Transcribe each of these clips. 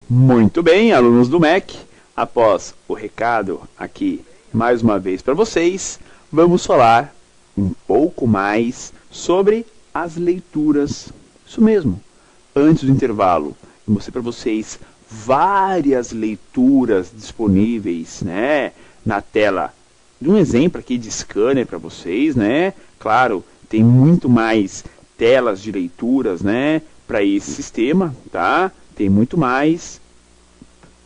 Muito bem, alunos do MEC, após o recado aqui mais uma vez para vocês, vamos falar um pouco mais sobre as leituras. Isso mesmo, antes do intervalo, eu mostrei para vocês várias leituras disponíveis, né, na tela de um exemplo aqui de scanner para vocês, né? Claro, tem muito mais telas de leituras, né, para esse sistema, tá? Tem muito mais,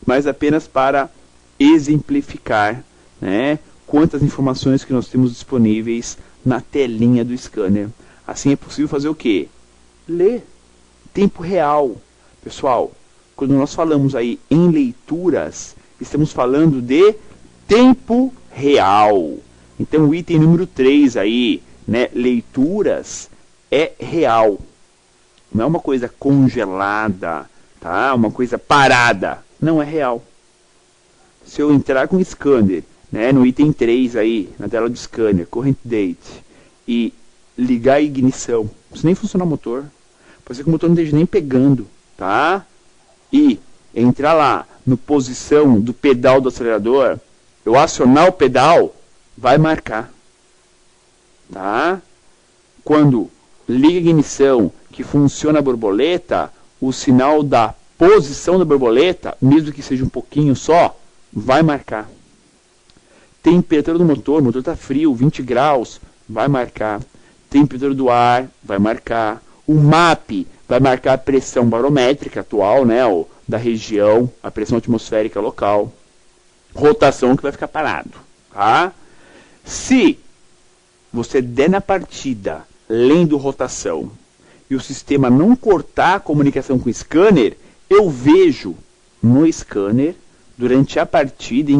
mas apenas para exemplificar, né, quantas informações que nós temos disponíveis na telinha do scanner. Assim é possível fazer o quê? Ler. Tempo real. Pessoal, quando nós falamos aí em leituras, estamos falando de tempo real. Então o item número 3 aí, né, leituras, é real. Não é uma coisa congelada, tá? Uma coisa parada. Não é real. Se eu entrar com o scanner, né, no item 3 aí, na tela do scanner, current date, e ligar a ignição, não precisa nem funcionar o motor. Pode ser que o motor não esteja nem pegando, tá? E entrar lá no posição do pedal do acelerador, eu acionar o pedal, vai marcar, tá? Quando liga a ignição, que funciona a borboleta, o sinal da posição da borboleta, mesmo que seja um pouquinho só, vai marcar. Temperatura do motor, o motor está frio, 20 graus, vai marcar. Temperatura do ar, vai marcar. O MAP vai marcar a pressão barométrica atual, né, da região, a pressão atmosférica local. Rotação que vai ficar parado, tá? Se você der na partida, lendo rotação, e o sistema não cortar a comunicação com o scanner, eu vejo no scanner, durante a partida,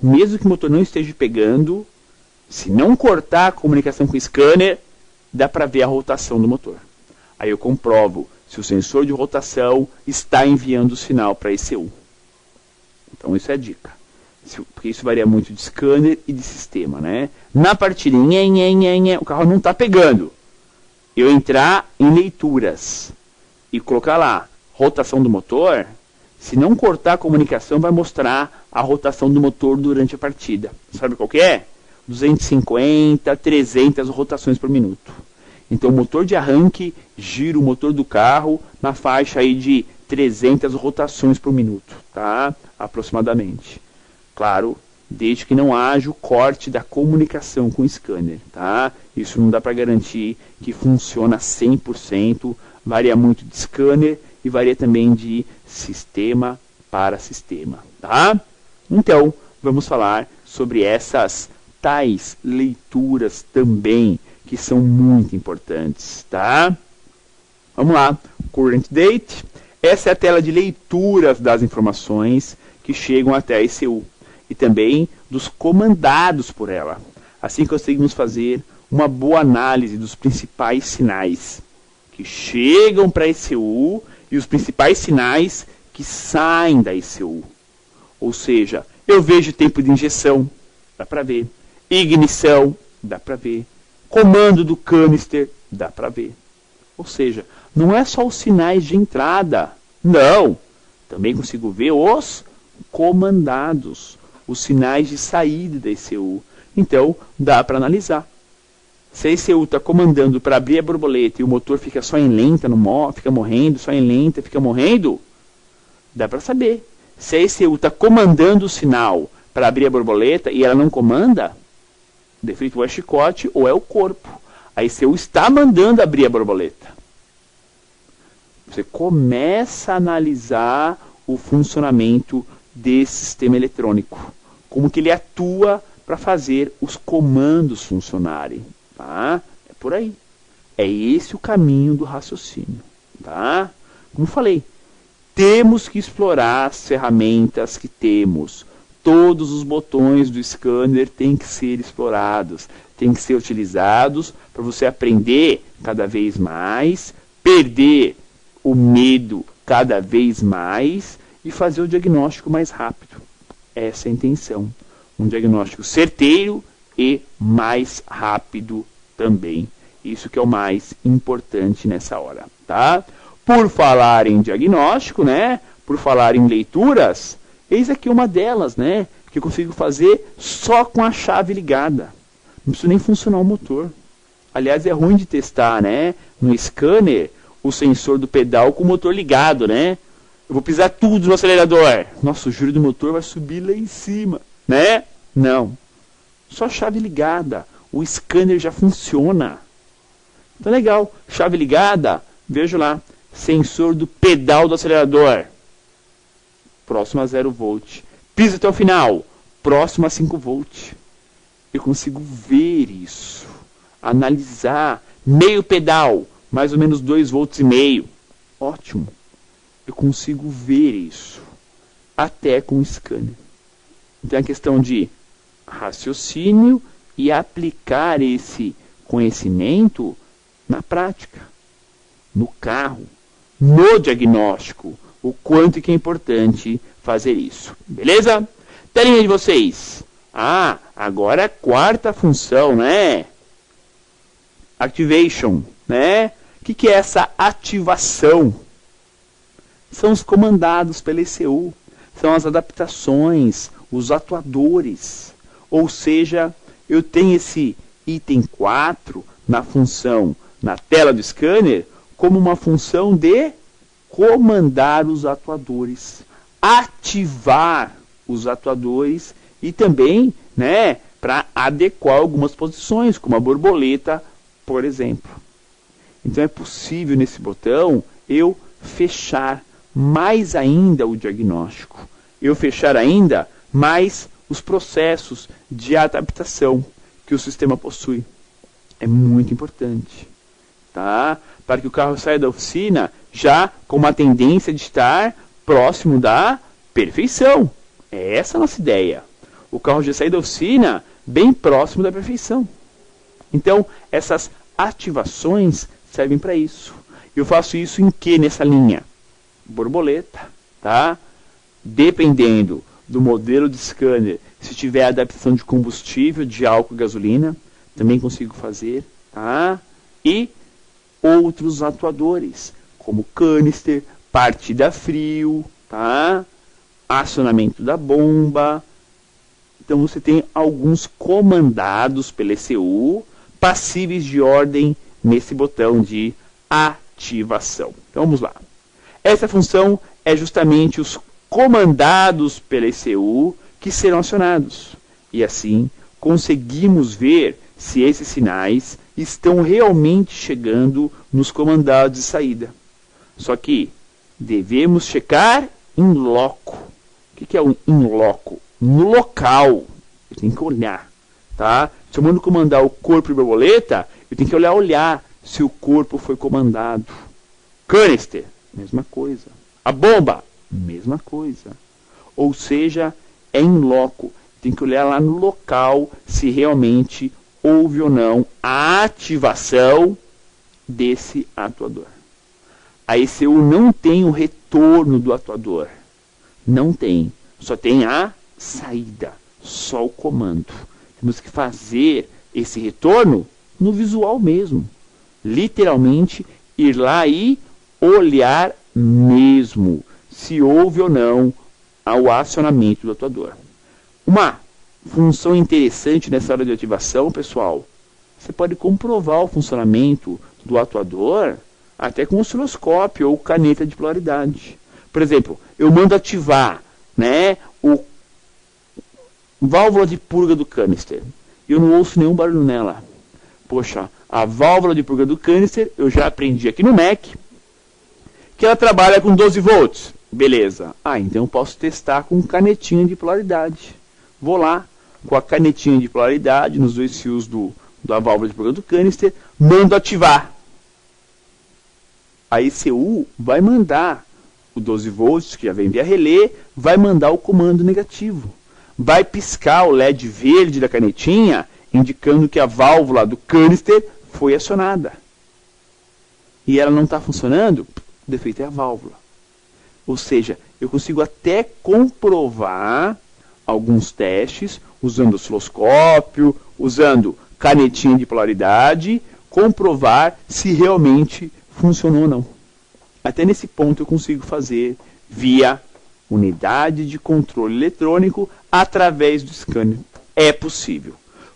mesmo que o motor não esteja pegando, se não cortar a comunicação com o scanner, dá para ver a rotação do motor. Aí eu comprovo se o sensor de rotação está enviando o sinal para a ECU. Então isso é a dica. Porque isso varia muito de scanner e de sistema, né? Na partida, o carro não está pegando. Eu entrar em leituras e colocar lá rotação do motor, se não cortar a comunicação, vai mostrar a rotação do motor durante a partida. Sabe qual que é? 250, 300 rotações por minuto. Então o motor de arranque gira o motor do carro na faixa aí de 300 rotações por minuto, tá? Aproximadamente. Claro, desde que não haja o corte da comunicação com o scanner, tá? Isso não dá para garantir que funciona 100%, varia muito de scanner e varia também de sistema para sistema, tá? Então, vamos falar sobre essas tais leituras também, que são muito importantes, tá? Vamos lá, current date. Essa é a tela de leituras das informações que chegam até a ECU e também dos comandados por ela. Assim conseguimos fazer uma boa análise dos principais sinais que chegam para a ECU e os principais sinais que saem da ECU. Ou seja, eu vejo tempo de injeção, dá para ver. Ignição, dá para ver. Comando do canister, dá para ver. Ou seja, não é só os sinais de entrada, não. Também consigo ver os comandados, os sinais de saída da ECU. Então, dá para analisar. Se a ECU está comandando para abrir a borboleta e o motor fica só em lenta, fica morrendo, só em lenta, fica morrendo, dá para saber. Se a ECU está comandando o sinal para abrir a borboleta e ela não comanda, defeito ou é chicote ou é o corpo. A ECU está mandando abrir a borboleta. Você começa a analisar o funcionamento desse sistema eletrônico. Como que ele atua para fazer os comandos funcionarem. Tá? É por aí. É esse o caminho do raciocínio. Tá? Como falei, temos que explorar as ferramentas que temos. Todos os botões do scanner têm que ser explorados, têm que ser utilizados para você aprender cada vez mais, perder o medo cada vez mais e fazer o diagnóstico mais rápido. Essa é a intenção. Um diagnóstico certeiro e mais rápido também. Isso que é o mais importante nessa hora, tá? Por falar em diagnóstico, né? por falar em leituras, eis aqui uma delas, né? Que eu consigo fazer só com a chave ligada. Não preciso nem funcionar o motor. Aliás, é ruim de testar, né? No scanner, o sensor do pedal com o motor ligado, né? Eu vou pisar tudo no acelerador. Nossa, o giro do motor vai subir lá em cima, né? Não. Só chave ligada. O scanner já funciona. Então, legal. Chave ligada, vejo lá. Sensor do pedal do acelerador. Próximo a 0 volt. Piso até o final. Próximo a 5 volt. Eu consigo ver isso. Analisar. Meio pedal. Mais ou menos 2,5 volts. Ótimo. Eu consigo ver isso. Até com o scanner. Então é questão de raciocínio e aplicar esse conhecimento na prática. No carro. No diagnóstico. O quanto que é importante fazer isso. Beleza? Telinha de vocês. Ah, agora a quarta função, né? Activation, né? O que é essa ativação? São os comandados pela ECU. São as adaptações, os atuadores. Ou seja, eu tenho esse item 4 na função, na tela do scanner, como uma função de comandar os atuadores, ativar os atuadores e também, né, para adequar algumas posições, como a borboleta, por exemplo. Então é possível nesse botão eu fechar mais ainda o diagnóstico, eu fechar ainda mais os processos de adaptação que o sistema possui. É muito importante, tá? Para que o carro saia da oficina já com uma tendência de estar próximo da perfeição. É essa a nossa ideia. O carro já sai da oficina bem próximo da perfeição. Então, essas ativações servem para isso. Eu faço isso em que nessa linha? Borboleta, tá? Dependendo do modelo de scanner, se tiver adaptação de combustível, de álcool e gasolina, também consigo fazer, tá? E outros atuadores, como canister, partida frio, tá? Acionamento da bomba. Então você tem alguns comandados pela ECU passíveis de ordem nesse botão de ativação. Então vamos lá. Essa função é justamente os comandados pela ECU que serão acionados. E assim conseguimos ver se esses sinais estão realmente chegando nos comandados de saída. Só que devemos checar in loco. O que é o in loco? No local. Eu tenho que olhar. Tá? Se eu mando comandar o corpo de borboleta, eu tenho que olhar se o corpo foi comandado. Canister, mesma coisa. A bomba, mesma coisa. Ou seja, é in loco. Tem que olhar lá no local se realmente houve ou não a ativação desse atuador. A ECU não tem o retorno do atuador. Não tem. Só tem a saída. Só o comando. Temos que fazer esse retorno no visual mesmo. Literalmente, ir lá e olhar mesmo se houve ou não o acionamento do atuador. Uma função interessante nessa hora de ativação, pessoal, você pode comprovar o funcionamento do atuador até com osciloscópio ou caneta de polaridade. Por exemplo, eu mando ativar, né, o válvula de purga do canister. Eu não ouço nenhum barulho nela. Poxa, a válvula de purga do canister, eu já aprendi aqui no Mac, que ela trabalha com 12 volts. Beleza. Então eu posso testar com canetinha de polaridade. Vou lá, com a canetinha de polaridade, nos dois fios da válvula de purga do canister, mando ativar. A ECU vai mandar o 12 volts, que já vem via relé, vai mandar o comando negativo. Vai piscar o LED verde da canetinha, indicando que a válvula do canister foi acionada. E ela não está funcionando? O defeito é a válvula. Ou seja, eu consigo até comprovar alguns testes, usando osciloscópio, usando canetinha de polaridade, comprovar se realmente funcionou ou não. Até nesse ponto eu consigo fazer via unidade de controle eletrônico através do scanner. É possível.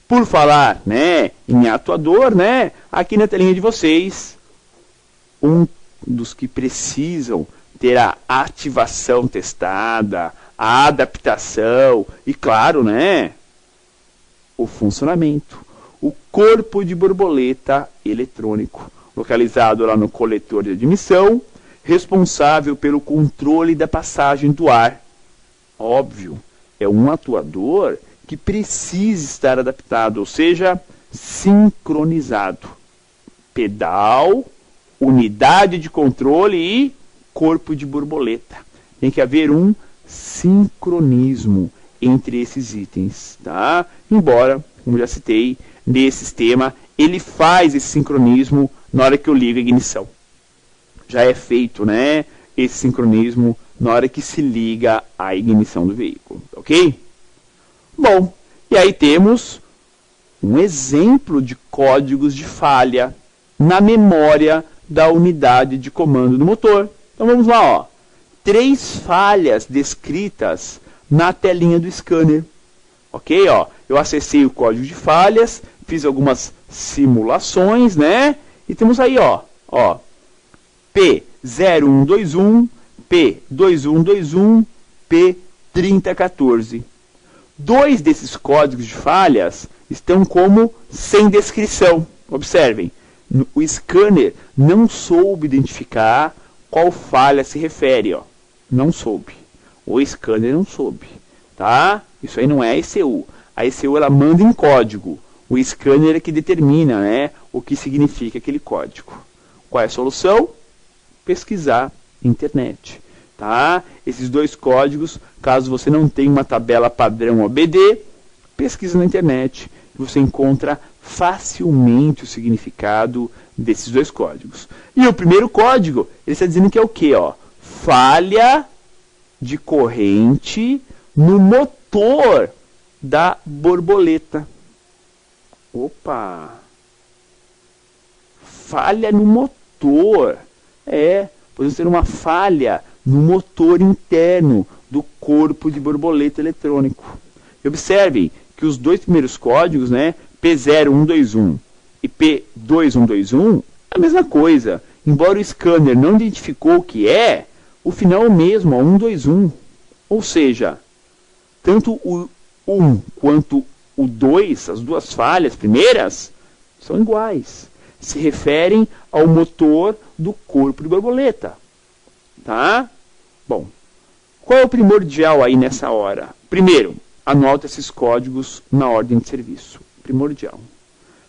Por falar, né, em atuador, né, aqui na telinha de vocês, um dos que precisam ter a ativação testada, a adaptação e, claro, né, o funcionamento. O corpo de borboleta eletrônico, localizado lá no coletor de admissão, responsável pelo controle da passagem do ar. Óbvio, é um atuador que precisa estar adaptado, ou seja, sincronizado. Pedal, unidade de controle e corpo de borboleta. Tem que haver um sincronismo entre esses itens, tá? Embora, como já citei, nesse sistema, ele faz esse sincronismo na hora que eu ligo a ignição. Já é feito, né, esse sincronismo na hora que se liga a ignição do veículo, ok? Bom, e aí temos um exemplo de códigos de falha na memória da unidade de comando do motor. Então vamos lá, ó. 3 falhas descritas na telinha do scanner. Ok? Ó, eu acessei o código de falhas, fiz algumas simulações, né? E temos aí, ó P0121, P2121, P3014. 2 desses códigos de falhas estão como sem descrição. Observem, o scanner não soube identificar qual falha se refere, ó. Não soube. O scanner não soube, tá? Isso aí não é a ECU. A ECU ela manda em código. O scanner é que determina, né, o que significa aquele código. Qual é a solução? Pesquisar na internet, tá? Esses 2 códigos, caso você não tenha uma tabela padrão OBD, pesquisa na internet e você encontra facilmente o significado desses 2 códigos. E o primeiro código, ele está dizendo que é o quê? Ó? Falha de corrente no motor da borboleta. Opa! Falha no motor. Pode ser uma falha no motor interno do corpo de borboleta eletrônico. E observem que os 2 primeiros códigos, né, P0121 e P2121, é a mesma coisa. Embora o scanner não identificou o que é, o final é o mesmo, é 121. Ou seja, tanto o 1 quanto o 2, as 2 falhas primeiras, são iguais. Se referem ao motor do corpo de borboleta. Tá? Bom, qual é o primordial aí nessa hora? Primeiro, anota esses códigos na ordem de serviço. Primordial.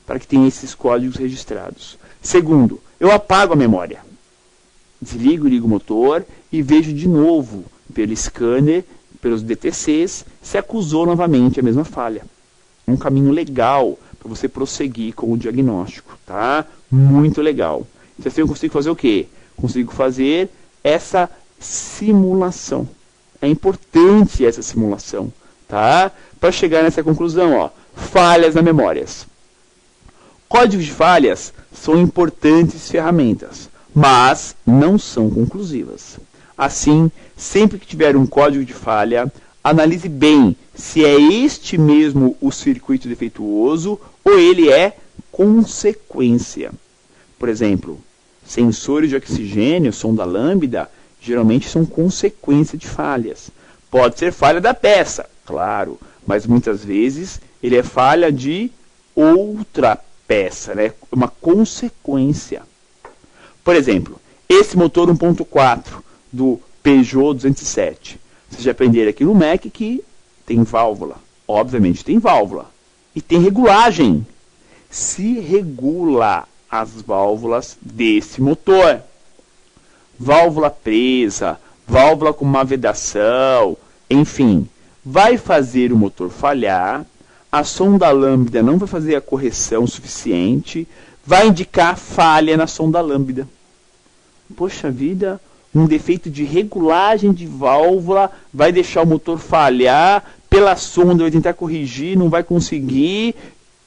Para que tenha esses códigos registrados. Segundo, eu apago a memória. Desligo, ligo o motor e vejo de novo pelo scanner, pelos DTCs, se acusou novamente a mesma falha. É um caminho legal para você prosseguir com o diagnóstico, tá? Muito legal. Então, assim eu consigo fazer o quê? Consigo fazer essa simulação. É importante essa simulação, tá? Para chegar nessa conclusão, ó, falhas na memórias. Códigos de falhas são importantes ferramentas, mas não são conclusivas. Assim, sempre que tiver um código de falha, analise bem se é este mesmo o circuito defeituoso ou ele é consequência. Por exemplo, sensores de oxigênio, sonda lambda, geralmente são consequência de falhas. Pode ser falha da peça, claro, mas muitas vezes ele é falha de outra peça, né? Uma consequência. Por exemplo, esse motor 1.4 do Peugeot 207. Vocês já aprenderam aqui no MEC que tem válvula. Obviamente tem válvula. E tem regulagem. Se regula as válvulas desse motor. Válvula presa, válvula com má vedação, enfim, vai fazer o motor falhar, a sonda lambda não vai fazer a correção suficiente, vai indicar falha na sonda lambda. Poxa vida, um defeito de regulagem de válvula vai deixar o motor falhar, pela sonda vai tentar corrigir, não vai conseguir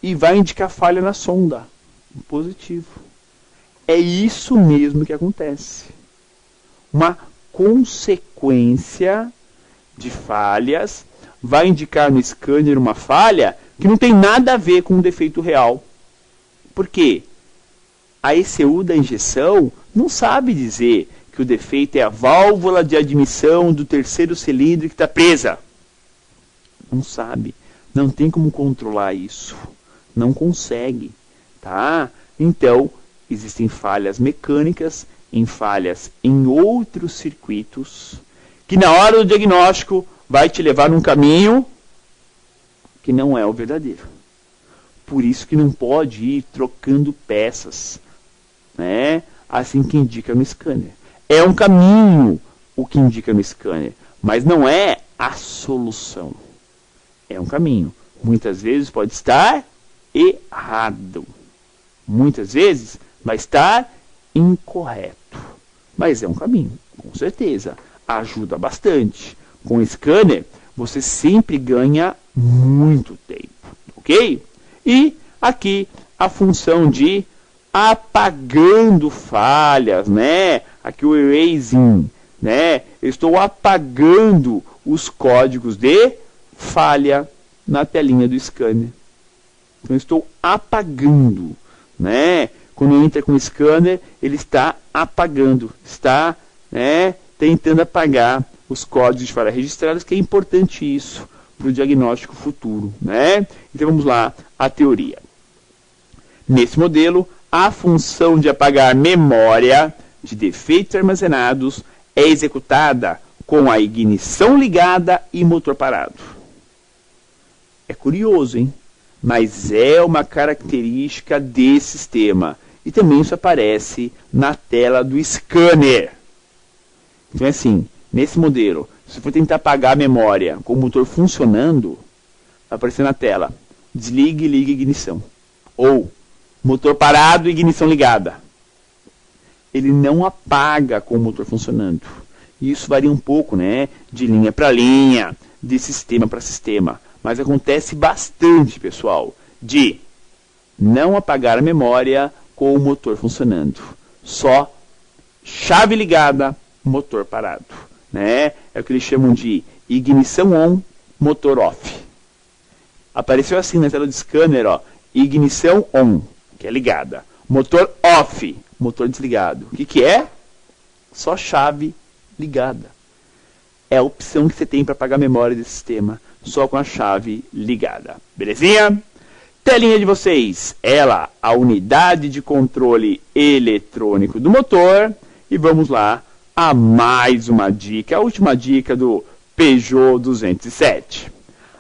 e vai indicar falha na sonda. Positivo. É isso mesmo que acontece. Uma consequência sequência de falhas, vai indicar no scanner uma falha que não tem nada a ver com um defeito real. Por quê? A ECU da injeção não sabe dizer que o defeito é a válvula de admissão do terceiro cilindro que está presa. Não sabe. Não tem como controlar isso. Não consegue. Tá? Então, existem falhas mecânicas, falhas em outros circuitos, que na hora do diagnóstico vai te levar num caminho que não é o verdadeiro. Por isso que não pode ir trocando peças, né? Assim que indica no scanner. É um caminho o que indica no scanner, mas não é a solução. É um caminho. Muitas vezes pode estar errado. Muitas vezes vai estar incorreto. Mas é um caminho, com certeza. Ajuda bastante. Com o scanner, você sempre ganha muito tempo, ok? E aqui a função de apagando falhas, né? Aqui o erasing, né? Eu estou apagando os códigos de falha na telinha do scanner. Então eu estou apagando, né? Quando entra com o scanner, ele está apagando, está, né, tentando apagar os códigos de falha registrados, que é importante isso para o diagnóstico futuro, né? Então vamos lá, a teoria. Nesse modelo, a função de apagar memória de defeitos armazenados é executada com a ignição ligada e motor parado. É curioso, hein? Mas é uma característica desse sistema. E também isso aparece na tela do scanner. Então é assim, nesse modelo, se for tentar apagar a memória com o motor funcionando, vai aparecer na tela, desligue, ligue, ignição. Ou, motor parado e ignição ligada. Ele não apaga com o motor funcionando. E isso varia um pouco, né? De linha para linha, de sistema para sistema. Mas acontece bastante, pessoal, de não apagar a memória com o motor funcionando. Só chave ligada, motor parado. Né? É o que eles chamam de ignição on, motor off. Apareceu assim na tela do scanner, ó, ignição on, que é ligada. Motor off, motor desligado. O que é? Só chave ligada. É a opção que você tem para apagar a memória desse sistema, só com a chave ligada. Belezinha? Telinha de vocês, ela, a unidade de controle eletrônico do motor. E vamos lá a mais uma dica, a última dica do Peugeot 207.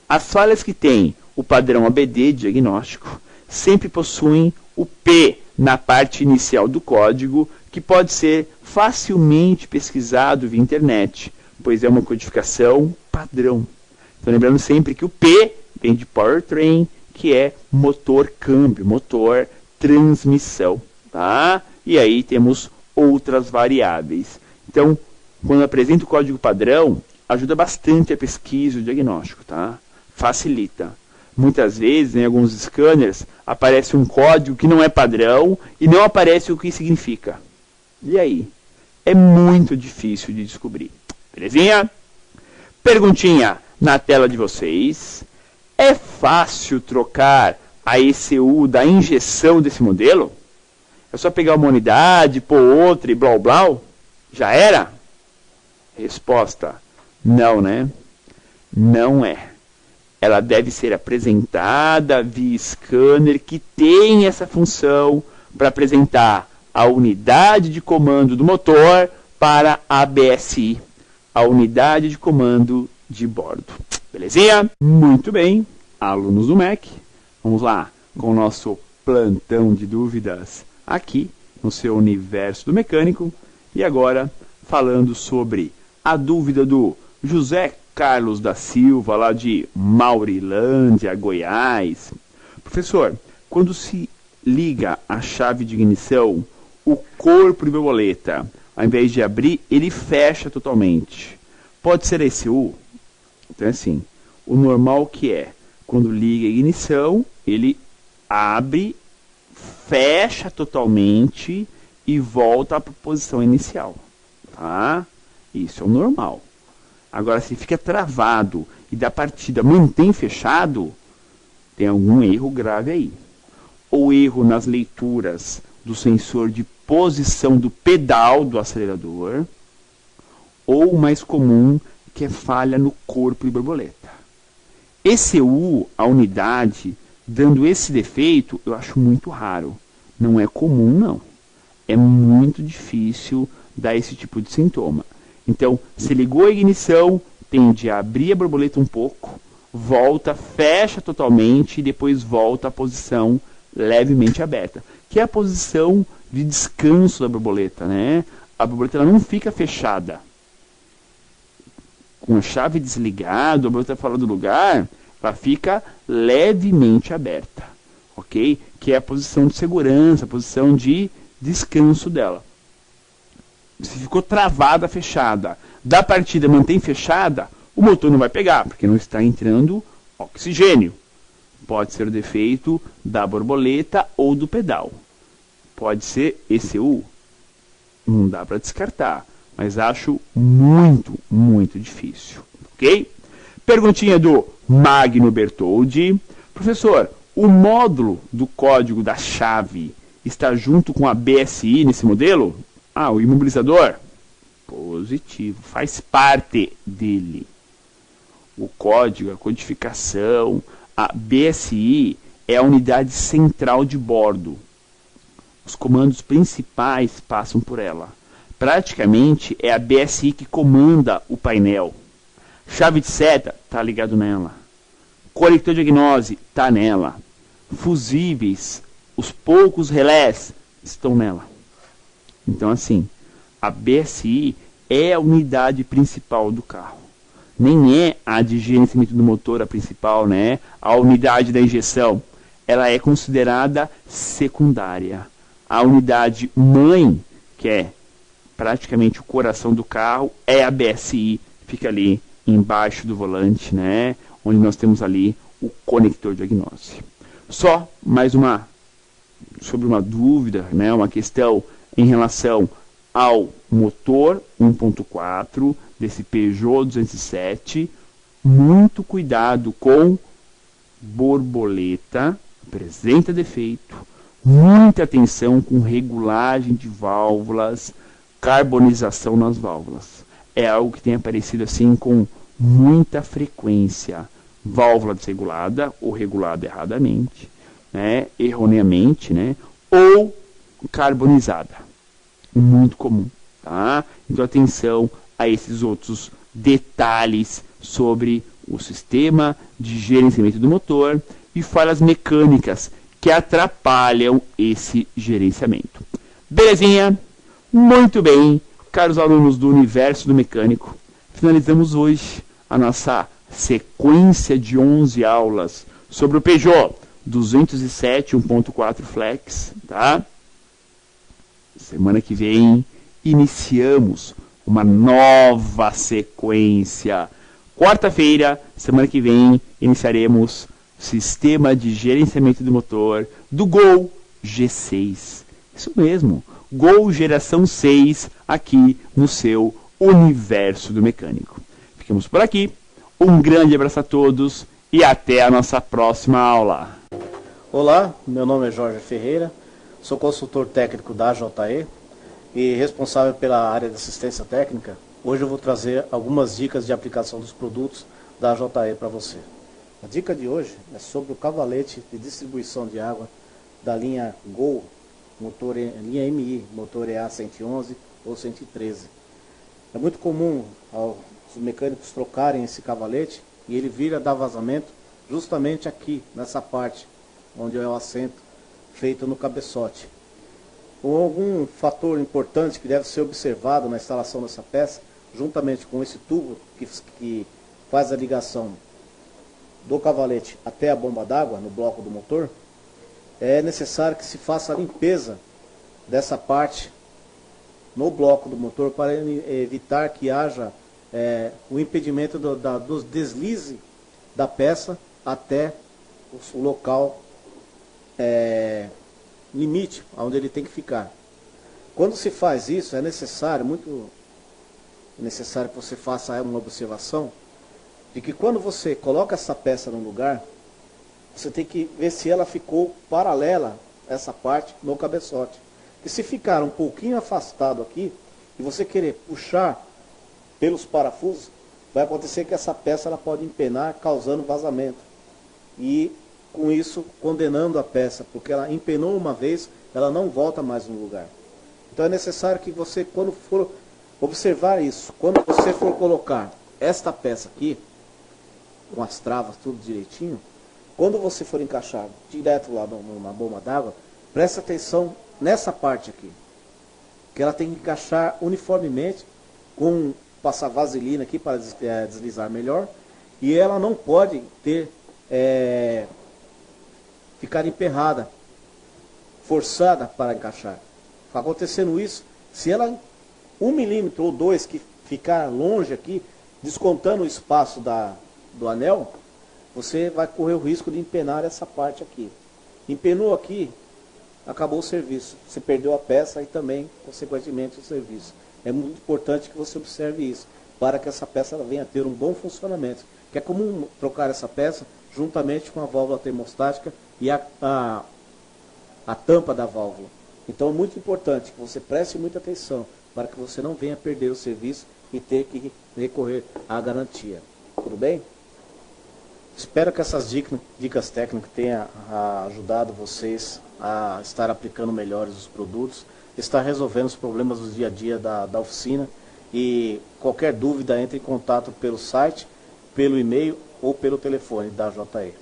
As falhas que têm o padrão ABD diagnóstico sempre possuem o P na parte inicial do código, que pode ser facilmente pesquisado via internet, pois é uma codificação padrão. Então, lembrando sempre que o P vem de powertrain, que é motor câmbio, motor transmissão, tá? E aí temos outras variáveis. Então, quando apresenta o código padrão, ajuda bastante a pesquisa e o diagnóstico, tá? Facilita. Muitas vezes, em alguns scanners, aparece um código que não é padrão e não aparece o que significa. E aí? É muito difícil de descobrir. Belezinha? Perguntinha na tela de vocês. É fácil trocar a ECU da injeção desse modelo? É só pegar uma unidade, pôr outra e blá blá? Já era? Resposta: não, né? Não é. Ela deve ser apresentada via scanner que tem essa função para apresentar a unidade de comando do motor para a BSI, a unidade de comando de bordo. Belezinha? Muito bem, alunos do MEC, vamos lá com o nosso plantão de dúvidas aqui no seu universo do mecânico. E agora falando sobre a dúvida do José Carlos da Silva, lá de Maurilândia, Goiás. Professor, quando se liga a chave de ignição, o corpo de borboleta, ao invés de abrir, ele fecha totalmente. Pode ser a ECU? Então é assim, o normal que é, quando liga a ignição, ele abre, fecha totalmente e volta para a posição inicial. Tá? Isso é o normal. Agora, se fica travado e da partida mantém fechado, tem algum erro grave aí. Ou erro nas leituras do sensor de posição do pedal do acelerador, ou o mais comum, que é falha no corpo de borboleta. ECU, a unidade, dando esse defeito, eu acho muito raro. Não é comum, não. É muito difícil dar esse tipo de sintoma. Então, se ligou a ignição, tende a abrir a borboleta um pouco, volta, fecha totalmente e depois volta à posição levemente aberta, que é a posição de descanso da borboleta, né? A borboleta ela não fica fechada. Com a chave desligada, a borboleta fora do lugar, ela fica levemente aberta, ok? Que é a posição de segurança, a posição de descanso dela. Se ficou travada, fechada, da partida mantém fechada, o motor não vai pegar, porque não está entrando oxigênio. Pode ser o defeito da borboleta ou do pedal. Pode ser ECU. Não dá para descartar, mas acho muito, muito difícil. Ok? Perguntinha do Magno Bertoldi. Professor, o módulo do código da chave está junto com a BSI nesse modelo? Ah, o imobilizador? Positivo, faz parte dele. O código, a codificação, a BSI é a unidade central de bordo. Os comandos principais passam por ela. Praticamente é a BSI que comanda o painel. Chave de seta está ligado nela. Conector de gnose está nela. Fusíveis, os poucos relés estão nela. Então, assim, a BSI é a unidade principal do carro. Nem é a de gerenciamento do motor a principal, né? A unidade da injeção. Ela é considerada secundária. A unidade mãe, que é praticamente o coração do carro, é a BSI. Fica ali embaixo do volante, né? Onde nós temos ali o conector de gnose. Só mais sobre uma dúvida, né? Uma questão em relação ao motor 1.4 desse Peugeot 207, muito cuidado com borboleta, apresenta defeito, muita atenção com regulagem de válvulas, carbonização nas válvulas. É algo que tem aparecido assim com muita frequência. Válvula desregulada ou regulada erradamente, né? Erroneamente, né? Ou carbonizada. Muito comum, tá? Então atenção a esses outros detalhes sobre o sistema de gerenciamento do motor e falhas mecânicas que atrapalham esse gerenciamento. Belezinha? Muito bem, caros alunos do Universo do Mecânico, finalizamos hoje a nossa sequência de 11 aulas sobre o Peugeot 207 1.4 Flex, tá? Semana que vem iniciamos uma nova sequência. Quarta-feira, semana que vem, iniciaremos sistema de gerenciamento do motor do Gol G6. Isso mesmo, Gol geração 6 aqui no seu Universo do Mecânico. Ficamos por aqui. Um grande abraço a todos e até a nossa próxima aula. Olá, meu nome é Jorge Ferreira, sou consultor técnico da JE e responsável pela área de assistência técnica. Hoje eu vou trazer algumas dicas de aplicação dos produtos da JE para você. A dica de hoje é sobre o cavalete de distribuição de água da linha Gol, linha MI, motor EA 111 ou 113. É muito comum os mecânicos trocarem esse cavalete e ele vir a dar vazamento justamente aqui, nessa parte, onde é o assento feito no cabeçote. Algum fator importante que deve ser observado na instalação dessa peça, juntamente com esse tubo que faz a ligação do cavalete até a bomba d'água no bloco do motor, é necessário que se faça a limpeza dessa parte no bloco do motor para evitar que haja o impedimento dos deslize da peça até o local limite, onde ele tem que ficar. Quando se faz isso, é necessário, muito é necessário que você faça uma observação de que quando você coloca essa peça no lugar, você tem que ver se ela ficou paralela a essa parte no cabeçote. E se ficar um pouquinho afastado aqui, e você querer puxar pelos parafusos, vai acontecer que essa peça ela pode empenar, causando vazamento. E com isso, condenando a peça, porque ela empenou uma vez, ela não volta mais no lugar. Então é necessário que você, quando for observar isso, quando você for colocar esta peça aqui, com as travas tudo direitinho, quando você for encaixar direto lá na bomba d'água, preste atenção nessa parte aqui, que ela tem que encaixar uniformemente, com passar vaselina aqui para deslizar melhor, e ela não pode ter ficar emperrada, forçada para encaixar. Acontecendo isso, se ela 1 milímetro ou 2 que ficar longe aqui, descontando o espaço do anel, você vai correr o risco de empenar essa parte aqui. Empenou aqui, acabou o serviço. Você perdeu a peça e também, consequentemente, o serviço. É muito importante que você observe isso, para que essa peça venha a ter um bom funcionamento. Que é comum trocar essa peça juntamente com a válvula termostática e a tampa da válvula. Então é muito importante que você preste muita atenção, para que você não venha perder o serviço e ter que recorrer à garantia. Tudo bem? Espero que essas dicas técnicas tenham ajudado vocês a estar aplicando melhores os produtos, estar resolvendo os problemas do dia a dia da oficina. E qualquer dúvida, entre em contato pelo site, pelo e-mail ou pelo telefone da JE.